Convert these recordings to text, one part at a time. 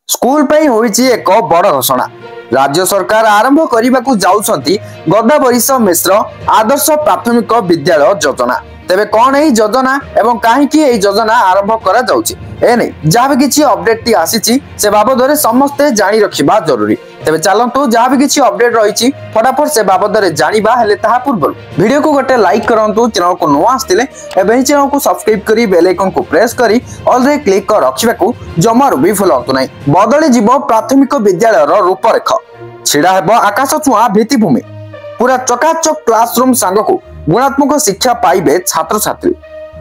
School पई होईची एक बड़ घोषणा। राज्य सरकार आरंभ करने को जाउछंती गदावरीश मिश्र आदर्श प्राथमिक विद्यालय योजना। तेबे कौन यही योजना एवं कहीं योजना आरंभ करा जाउची एने जहाँ भी किसी अपडेट टी आसीची से बाबद समस्ते जानी रखिबा जरूरी। तेबे चलंतु जहाँ भी किसी अपडेट रही फटाफट से बाबद जानिबा हेले ताहा पूर्व वीडियो को गोटे लाइक करंतु, चैनल को नुआ आस्तिले एबे चैनल को सब्सक्राइब करी बेल आइकन को प्रेस करी ऑल रे क्लिक कर रखिबाकू जमारू भी भूलंतु नहीं। बदली जीव प्राथमिक विद्यालय रूपरेख, छिड़ा हेब आकाश छुआ भित्तिभूमि, पूरा चकाचक क्लासरूम सांगकू गुणात्मक शिक्षा पाइबे छात्र छात्री,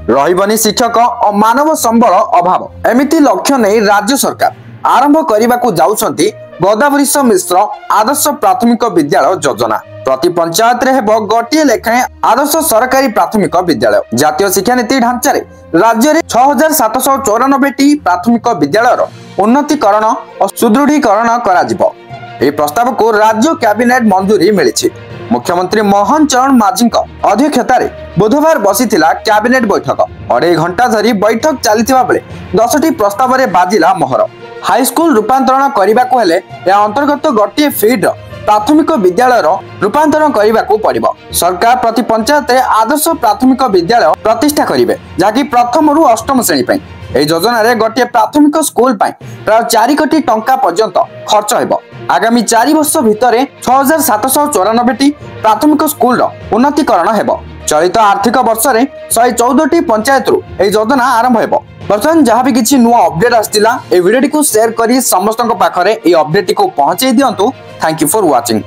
रहिबनी शिक्षक और मानव संबल अभाव। एमिति लक्ष्य नहीं राज्य सरकार आरंभ करने को जाउछंती गदावरीश मिश्र आदर्श प्राथमिक विद्यालय योजना। प्रति पंचायत रे हेब गोटे लेखाएं आदर्श सरकारी प्राथमिक विद्यालय। जातीय शिक्षा नीति ढांचा राज्य में 6794 टी प्राथमिक विद्यालय उन्नतीकरण और सुदृढ़ीकरण करा जिवो। यह प्रस्ताव को राज्य कैबिनेट मंजूरी मिली। मुख्यमंत्री मोहन चरण माझी अध्यक्षतार बुधवार बसीथिला कैबिनेट बैठक। 2.5 घंटा धरी बैठक चलता बेले 10टी प्रस्ताव में बाजिला मोहर। हाईस्कूल रूपांतरण करने को हेले या अंतर्गत गोटे फीड प्राथमिक विद्यालय रूपांतरण करने को पड़िबो। सरकार प्रति पंचायत आदर्श प्राथमिक विद्यालय प्रतिष्ठा करेंगे जहाँकि प्रथम रु अष्टम श्रेणी पर। यह योजना रे गोटे प्राथमिक स्कूल प्राय 4 कोटी टंका पर्यंत खर्च हेबो। आगामी 4 वर्ष भितर 6794 टी प्राथमिक स्कूल उन्नतीकरण हेबो। चलित आर्थिक वर्ष में 114 टी पंचायत यह योजना आरंभ हेबो। बर्तमान जहाँ भी किसी नुआ अपडेट आसला ए वीडियो को शेयर करी समस्त पाखरे ए अपडेट को पहुंचाई दियंतु। Thank you for watching.